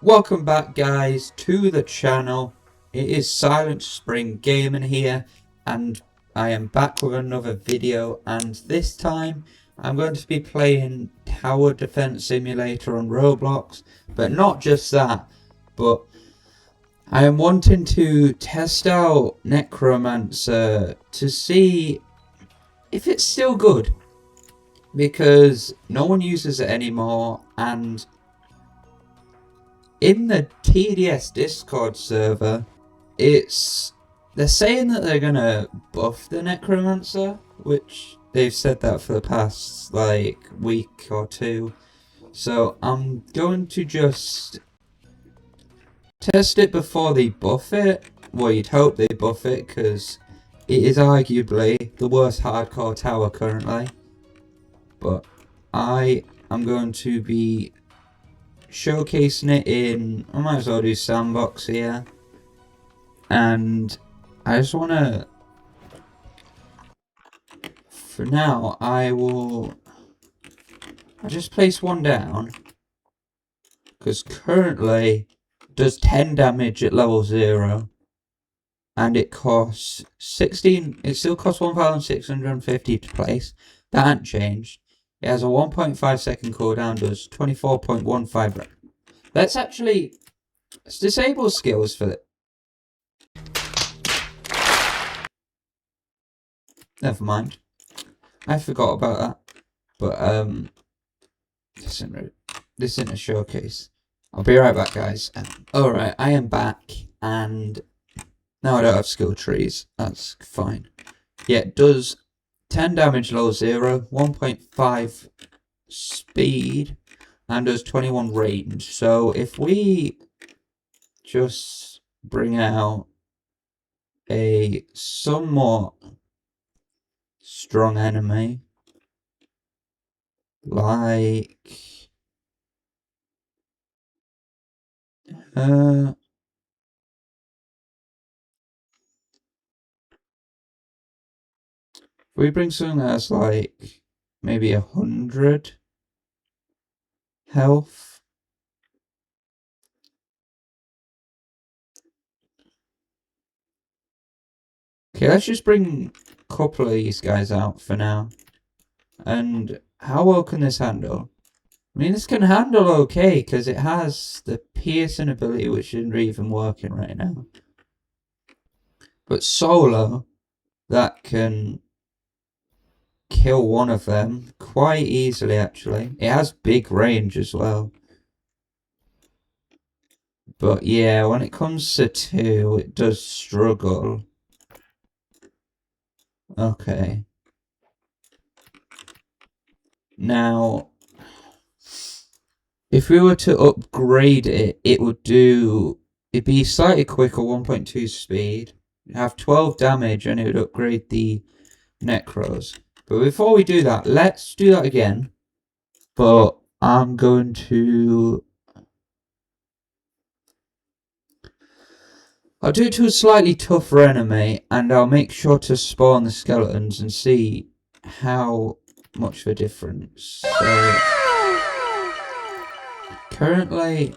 Welcome back, guys, to the channel. It is SilentSpringGaming here, and I am back with another video, and this time I'm going to be playing Tower Defense Simulator on Roblox. But not just that, but I am wanting to test out Necromancer to see if it's still good, because no one uses it anymore, and in the TDS Discord server, they're saying that they're gonna buff the Necromancer, which they've said that for the past like week or two. So I'm going to just test it before they buff it. Well, you'd hope they buff it, because it is arguably the worst hardcore tower currently. But I am going to be showcasing it in, I might as well do sandbox here, and I just want to, for now, I'll just place one down, because currently it does 10 damage at level 0, and it costs 16, it still costs 1,650 to place. That hasn't changed. It has a 1.5 second cooldown, does 24.15. Let's disable skills for it. Never mind. I forgot about that. But this isn't a showcase. I'll be right back, guys. Alright, I am back, and now I don't have skill trees. That's fine. Yeah, it does 10 damage low 0, 1.5 speed, and does 21 range. So if we just bring out a somewhat strong enemy, like if we bring something that's like maybe 100 health. Okay, let's just bring a couple of these guys out for now. And how well can this handle? I mean, this can handle okay, because it has the piercing ability, which isn't even working right now. But solo, that can kill one of them quite easily, actually. It has big range as well. But yeah, when it comes to 2, it does struggle. Okay. Now, if we were to upgrade it, it'd be slightly quicker, 1.2 speed. It'd have 12 damage, and it would upgrade the Necros. But before we do that, let's do that again. But I'm going to... I'll do it to a slightly tougher enemy, and I'll make sure to spawn the skeletons and see how much of a difference. So, currently...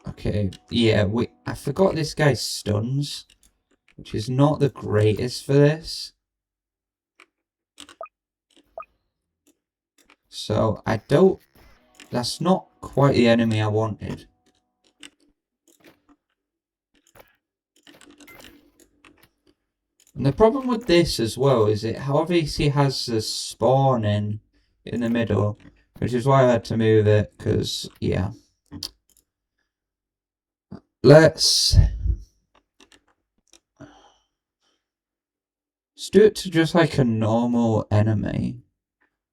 Okay, yeah, I forgot this guy's stuns, which is not the greatest for this. So, that's not quite the enemy I wanted. And the problem with this as well is it obviously has the spawning in the middle, which is why I had to move it, because, yeah. Let's do it to just like a normal enemy.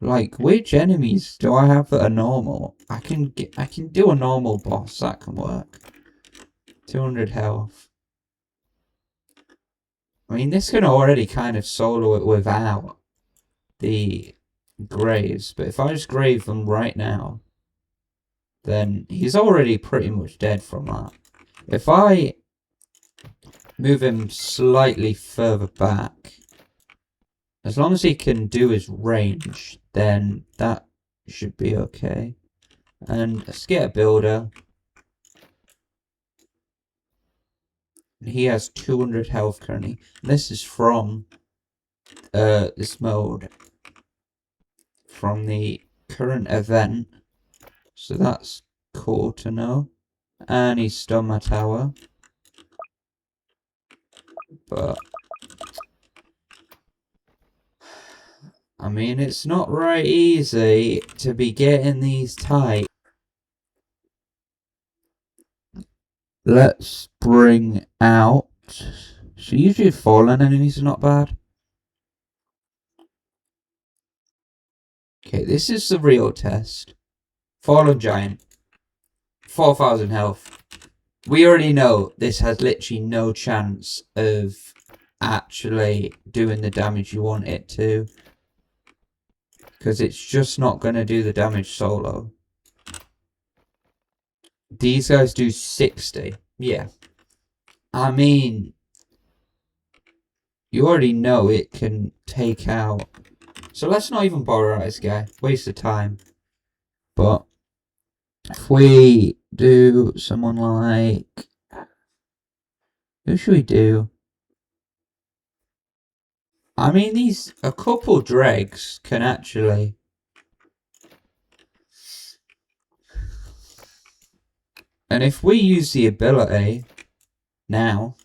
Like, which enemies do I have that are normal? I can do a normal boss, that can work. 200 health. I mean, this can already kind of solo it without the graves. But if I just grave them right now, then he's already pretty much dead from that. If I move him slightly further back, as long as he can do his range, then that should be okay. And let's get a builder. He has 200 health currently. This is from this mode, from the current event. So that's cool to know. And he's stunned my tower. But I mean, it's not right easy to be getting these tight. Let's bring out. So usually fallen enemies are not bad. Okay, this is the real test. Fallen giant. 4,000 health. We already know this has literally no chance of actually doing the damage you want it to. Because it's just not going to do the damage solo. These guys do 60. Yeah. I mean, you already know it can take out. So let's not even bother out this guy. Waste of time. But if we do someone like... Who should we do? I mean, a couple dregs can actually... And if we use the ability now,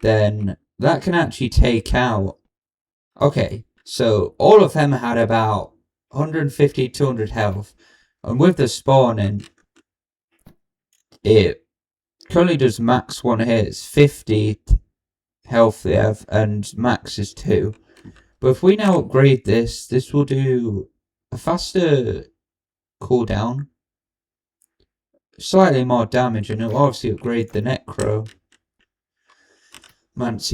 then that can actually take out... Okay, so all of them had about 150, 200 health. And with the spawning, it currently does max one hit. It's 50 health they have, and max is 2. But if we now upgrade this, this will do a faster cooldown, slightly more damage, and it'll obviously upgrade the Necromancer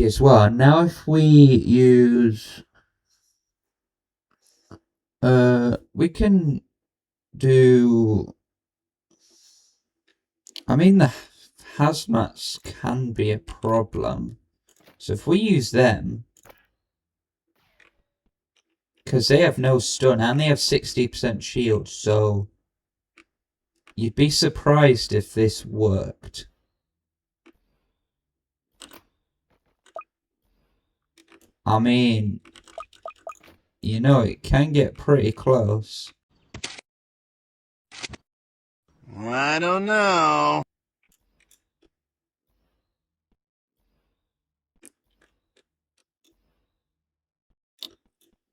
as well. And now if we use... we can do... I mean, the hazmats can be a problem. So if we use them, because they have no stun and they have 60% shield, so you'd be surprised if this worked. I mean, you know, it can get pretty close. I don't know.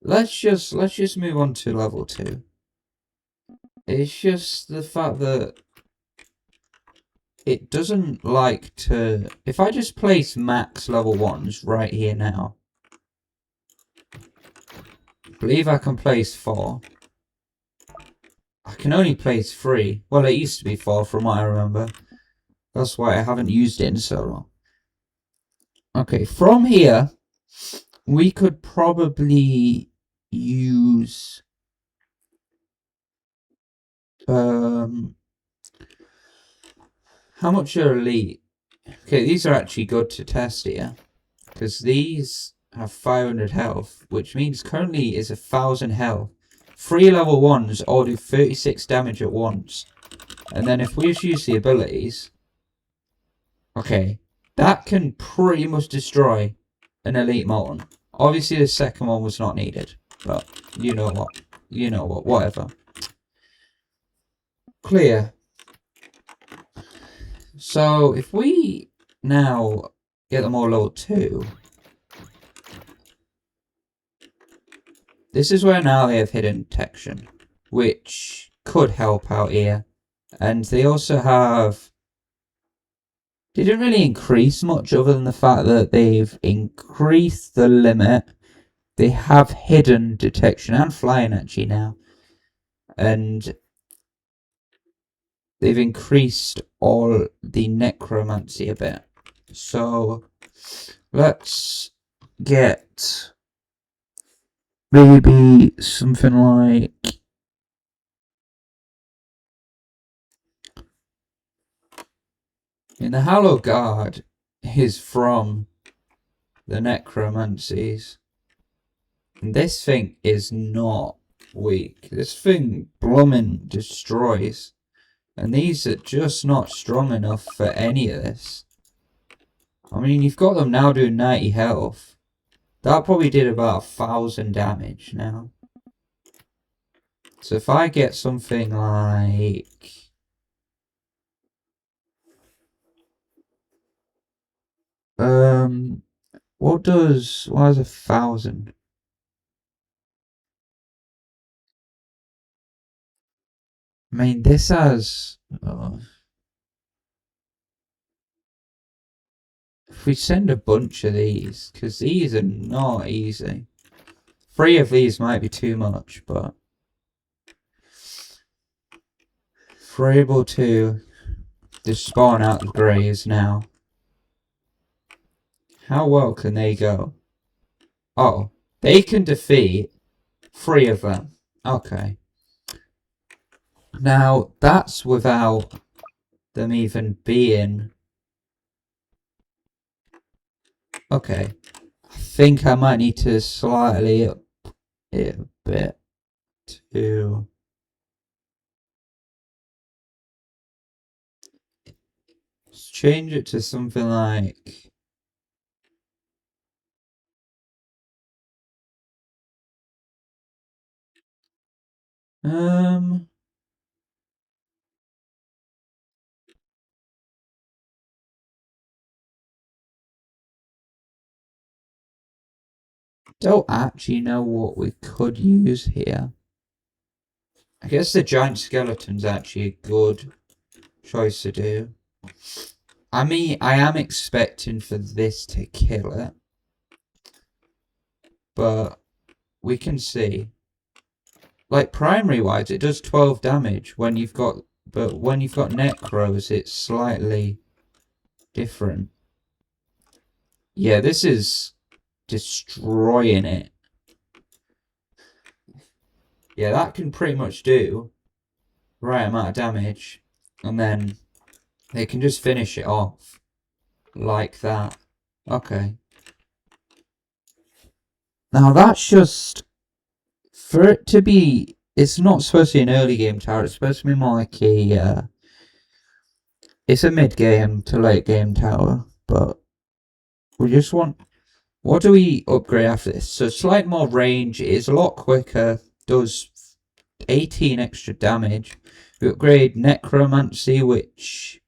Let's just move on to level 2. It's just the fact that it doesn't like to... If I just place max level 1s right here now, I believe I can place 4. I can only place 3. Well, it used to be 4 from what I remember. That's why I haven't used it in so long. Okay, from here, we could probably use... how much are elite? Okay, these are actually good to test here. Because these have 500 health, which means currently is 1,000 health. 3 level 1s all do 36 damage at once. And then if we just use the abilities... Okay, that can pretty much destroy an elite molten. Obviously the second one was not needed. But, you know what. You know what, whatever. Clear. So, if we now get them all level 2... This is where now they have hidden detection, which could help out here. And they also have... They didn't really increase much other than the fact that they've increased the limit. They have hidden detection and flying actually now. And they've increased all the necromancy a bit. So let's get maybe something like in the Hallow Guard is from the Necromancies. And this thing is not weak. This thing blooming destroys. And these are just not strong enough for any of this. I mean, you've got them now doing 90 health. That probably did about 1,000 damage now. So if I get something like... Why is 1,000? I mean, this has... if we send a bunch of these, because these are not easy. 3 of these might be too much, but... if we're able to just spawn out the greys now. How well can they go? Oh, they can defeat 3 of them. Okay. Now, that's without them even being... okay. I think I might need to slightly up it a bit to... let's change it to something like... don't actually know what we could use here. I guess the giant skeleton's actually a good choice to do. I mean, I am expecting for this to kill it. But we can see. Like, primary wise, it does 12 damage when you've got... but when you've got Necros, it's slightly different. Yeah, this is destroying it. Yeah, that can pretty much do right amount of damage. And then they can just finish it off. Like that. Okay. Now that's just... for it to be... it's not supposed to be an early game tower. It's supposed to be more like a... it's a mid-game to late-game tower. But we just want... what do we upgrade after this? So slight more range. It is a lot quicker. Does 18 extra damage. We upgrade Necromancy, which...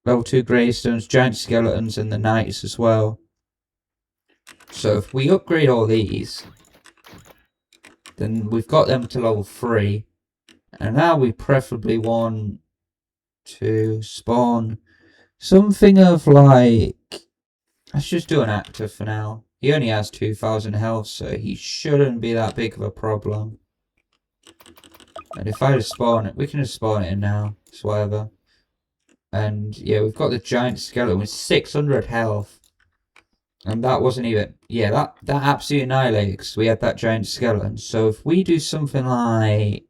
level 2 Greystones, Giant Skeletons, and the Knights as well. So if we upgrade all these, then we've got them to level 3. And now we preferably want to spawn something of like... let's just do an actor for now. He only has 2,000 health, so he shouldn't be that big of a problem. And if I just spawn it, we can just spawn it in now. It's whatever. And yeah, we've got the giant skeleton with 600 health. And that wasn't even... yeah, that absolutely annihilated because we had that giant skeleton. So if we do something like...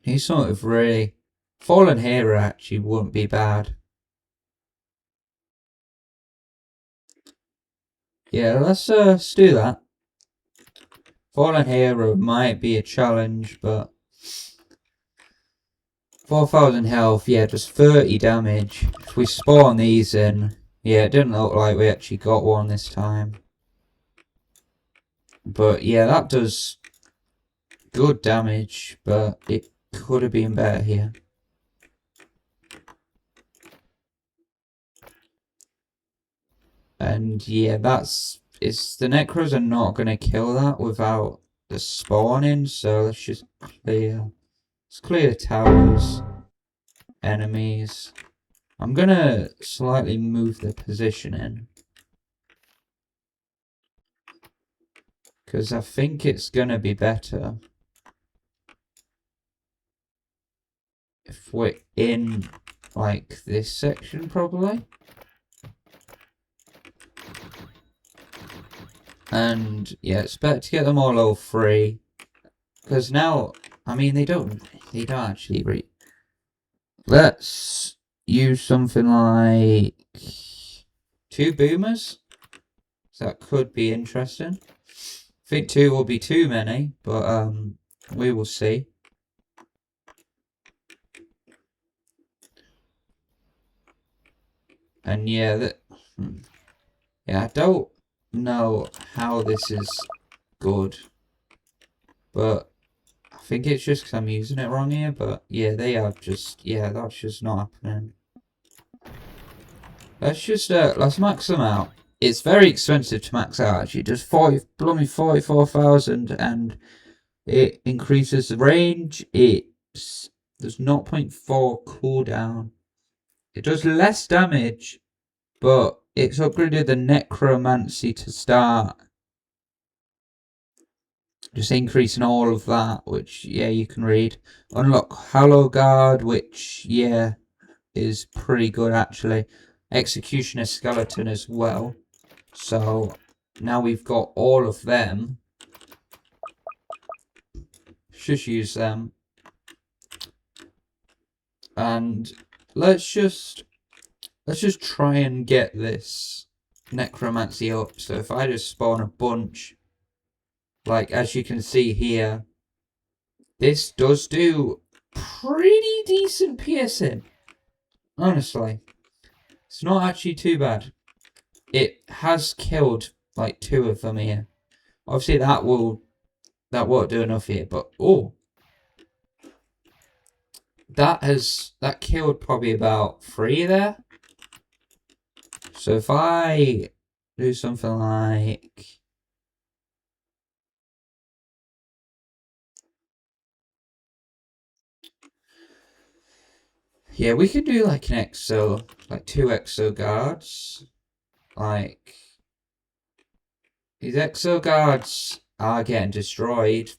he's sort of really... Fallen Hero actually wouldn't be bad. Yeah, let's do that. Fallen Hero might be a challenge, but... 4,000 health, yeah, just 30 damage. If we spawn these in... yeah, it didn't look like we actually got one this time. But yeah, that does good damage, but it could have been better here. And yeah, it's the Necros are not going to kill that without the spawning, so let's just clear... let's clear the towers, enemies. I'm going to slightly move the position in. Because I think it's going to be better if we're in, like, this section, probably. And yeah, it's better to get them all level 3. Because now, I mean, they don't actually read. Let's use something like 2 boomers. So that could be interesting. I think 2 will be too many, but we will see. And yeah, yeah, I don't know how this is good, but I think it's just because I'm using it wrong here. But yeah, they are just, yeah, that's just not happening. Let's max them out. It's very expensive to max out actually. It does 44,000 and it increases the range. There's 0.4 cooldown. It does less damage, but it's upgraded the Necromancy to start. Just increasing all of that, which, yeah, you can read. Unlock Hollow Guard, which, yeah, is pretty good, actually. Executioner Skeleton as well. So, now we've got all of them. Just use them. And let's just try and get this Necromancy up. So if I just spawn a bunch, like as you can see here, this does do pretty decent piercing. Honestly, it's not actually too bad. It has killed like 2 of them here. Obviously that won't do enough here, but oh, that killed probably about 3 there. So if I do something like, yeah, we could do like an exo, like 2 exo guards. Like, these exo guards are getting destroyed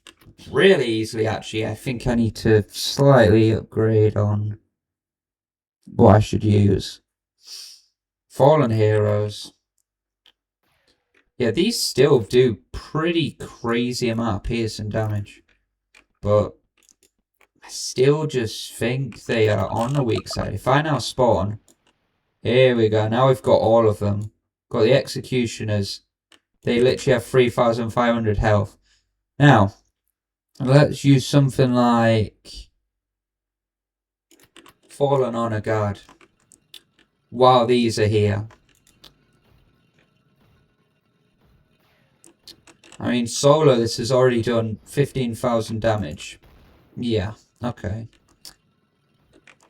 really easily, actually. I think I need to slightly upgrade on what I should use. Fallen Heroes. Yeah, these still do pretty crazy amount of piercing damage. But I still just think they are on the weak side. If I now spawn, here we go. Now we've got all of them. Got the Executioners. They literally have 3,500 health. Now, let's use something like Fallen Honor Guard while these are here. I mean, solo, this has already done 15,000 damage. Yeah, okay.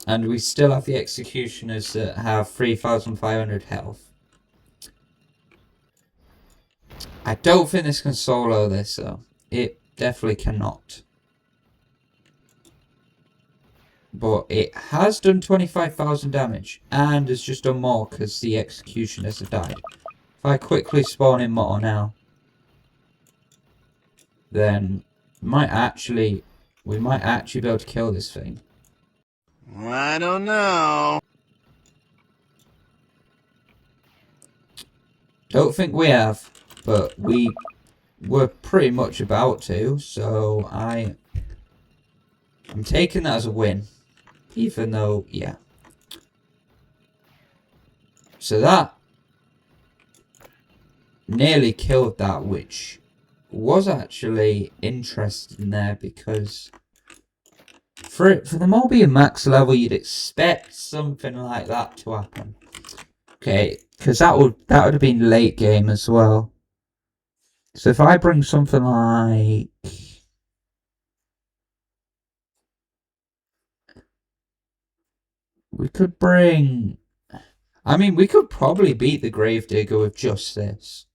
And we still have the Executioners that have 3,500 health. I don't think this can solo this, though. It definitely cannot. But it has done 25,000 damage, and has just done more because the Executioners have died. If I quickly spawn in more now, then we might actually be able to kill this thing. I don't know. Don't think we have, but we were pretty much about to, so I'm taking that as a win. Even though, yeah. So that nearly killed that, which was actually interesting there, because for them all being max level, you'd expect something like that to happen. Okay, because that would have been late game as well. So if I bring something like, we could bring, I mean, we could probably beat the Gravedigger with just this.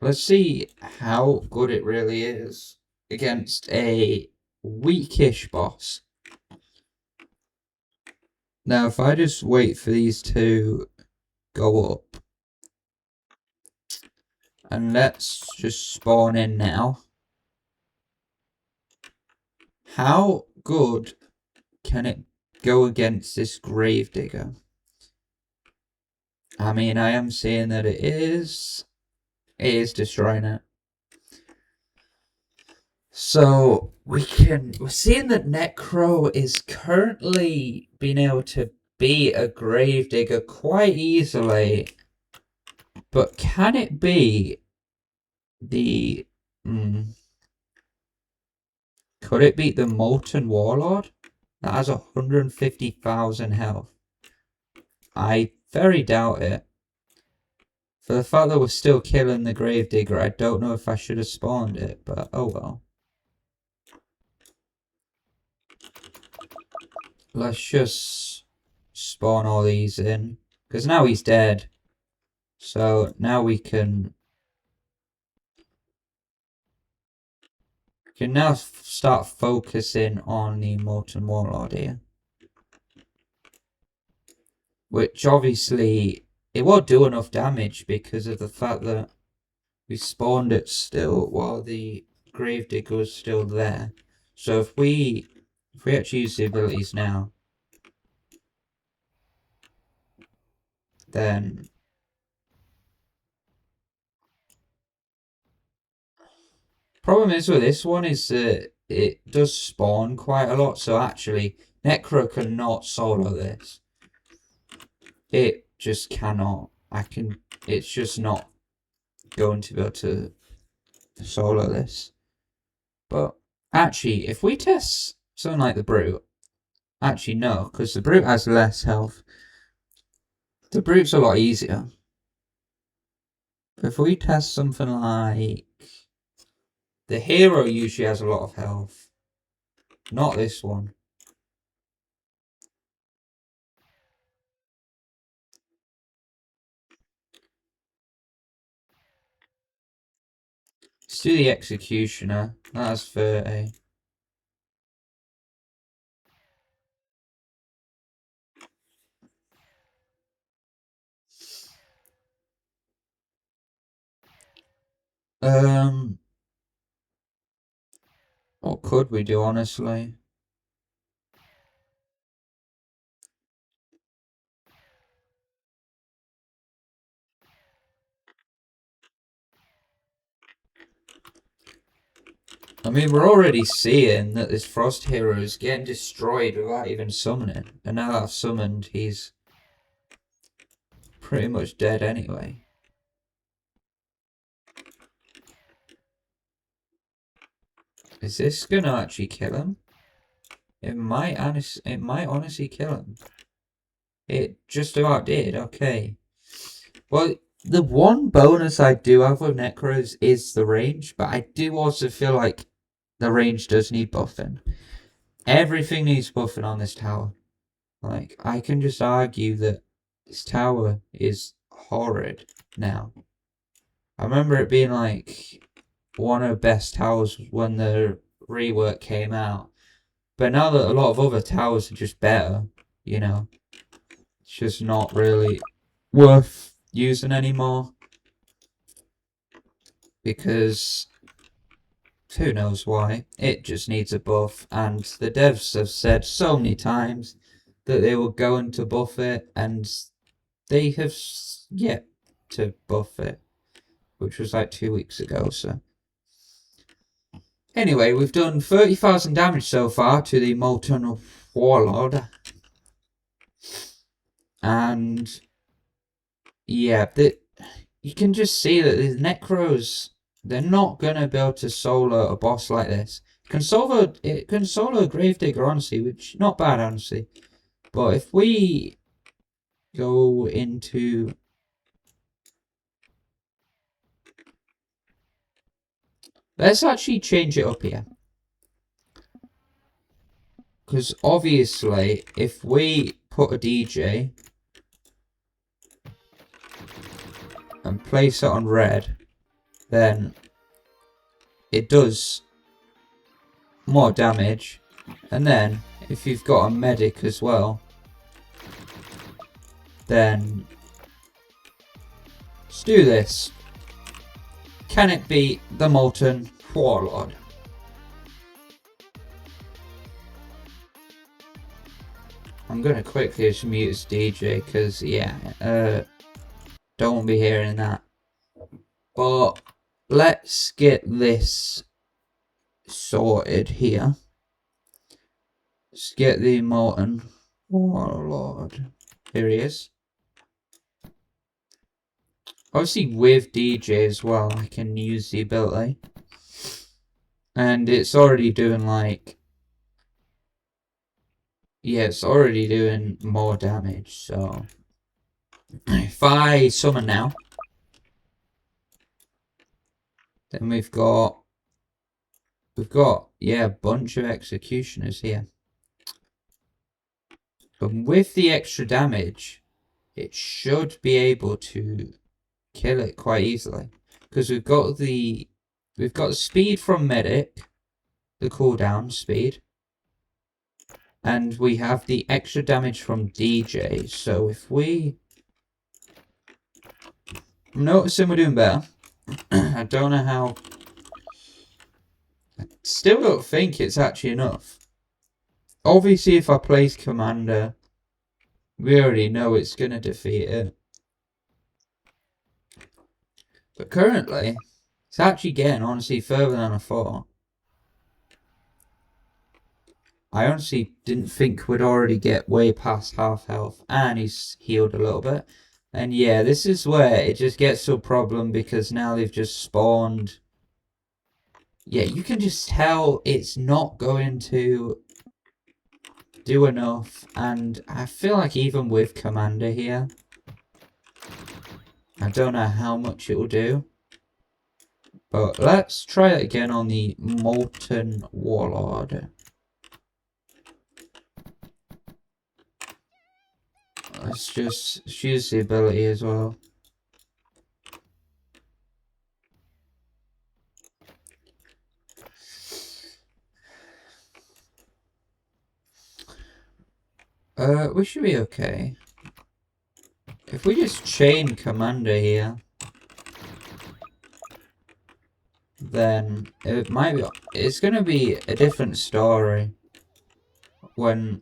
Let's see how good it really is against a weakish boss. Now, if I just wait for these to go up, and let's just spawn in now. How good can it go against this Gravedigger? I mean, I am seeing that it is destroying it. So we're seeing that Necro is currently being able to beat a Gravedigger quite easily. But can it be the... Could it beat the Molten Warlord? That has 150,000 health. I very doubt it. For the fact that we're still killing the Gravedigger, I don't know if I should have spawned it, but oh well. Let's just spawn all these in. Because now he's dead. So now we can now start focusing on the Molten Warlord here. Which obviously, it won't do enough damage because of the fact that we spawned it still while the Gravedigger was still there. So if we actually use the abilities now, then problem is with this one is that it does spawn quite a lot, so actually Necro cannot solo this. It just cannot. It's just not going to be able to solo this. But actually, if we test something like the Brute, actually no, because the Brute has less health. The Brute's a lot easier. If we test something like... The Hero usually has a lot of health. Not this one. Let's do the Executioner. That's 30. What could we do, honestly? I mean, we're already seeing that this Frost Hero is getting destroyed without even summoning. And now that I've summoned, he's pretty much dead anyway. Is this gonna actually kill him? It might honestly kill him. It just about did, okay. Well, the one bonus I do have with Necros is the range, but I do also feel like the range does need buffing. Everything needs buffing on this tower. Like, I can just argue that this tower is horrid now. I remember it being like one of the best towers when the rework came out. But now that a lot of other towers are just better, you know, it's just not really worth using anymore. Because who knows why. It just needs a buff, and the devs have said so many times that they were going to buff it, and they have yet to buff it, which was like 2 weeks ago, so. Anyway, we've done 30,000 damage so far to the Molten Warlord. And yeah, you can just see that the Necros, they're not gonna be able to solo a boss like this. It can solo a Gravedigger, honestly, which not bad, honestly. But if we go into... Let's actually change it up here. Because obviously, if we put a DJ and place it on red, then it does more damage. And then, if you've got a medic as well, then let's do this. Can it beat the Molten Warlord? I'm gonna quickly just mute this DJ because, yeah, Don't want to be hearing that. But let's get this sorted here. Let's get the Molten Warlord. Here he is. Obviously with DJ as well, I can use the ability. And it's already doing like... Yeah, it's already doing more damage, so... If I summon now... Then we've got, yeah, a bunch of executioners here. But with the extra damage, it should be able to kill it quite easily. Because we've got the speed from medic, the cooldown speed. And we have the extra damage from DJ. So if we... I'm noticing we're doing better. I don't know how... I still don't think it's actually enough. Obviously, if I place Commander, we already know it's going to defeat it. But currently, it's actually getting, honestly, further than I thought. I honestly didn't think we'd already get way past half health. And he's healed a little bit. And yeah, this is where it just gets to a problem because now they've just spawned. Yeah, you can just tell it's not going to do enough. And I feel like even with Commander here, I don't know how much it will do. But let's try it again on the Molten Warlord. Let's just use the ability as well. We should be okay. If we just chain Commander here, then it might be... It's going to be a different story when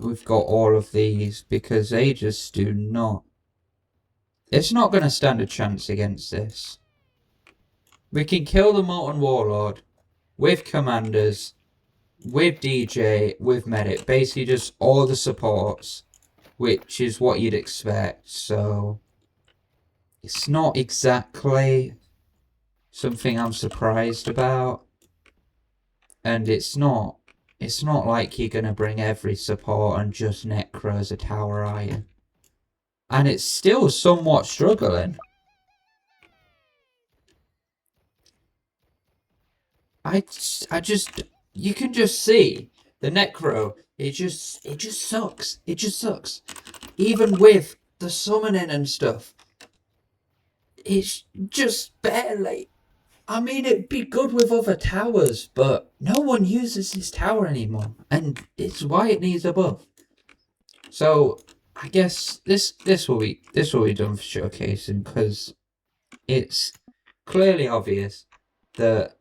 we've got all of these, because they just do not... It's not going to stand a chance against this. We can kill the Molten Warlord with Commanders, with DJ, with Medic. Basically just all the supports, which is what you'd expect. So it's not exactly something I'm surprised about. And it's not like you're going to bring every support and just Necro as a tower, are you? And it's still somewhat struggling. I just, you can just see the Necro, it just sucks. It just sucks. Even with the summoning and stuff, it's just barely. I mean, it'd be good with other towers, but no one uses this tower anymore, and it's why it needs a buff. So I guess this will be done for showcasing, because it's clearly obvious that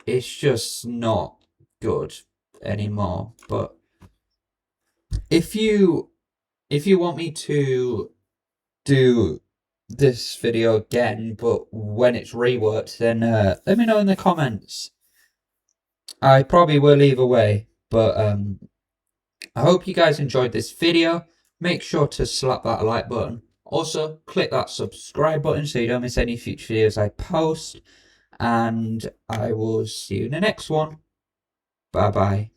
it's just not good anymore. But if you want me to do this video again, but when it's reworked, then let me know in the comments. I probably will either way, but I hope you guys enjoyed this video. Make sure to slap that like button. Also, click that subscribe button so you don't miss any future videos I post. And I will see you in the next one. Bye bye.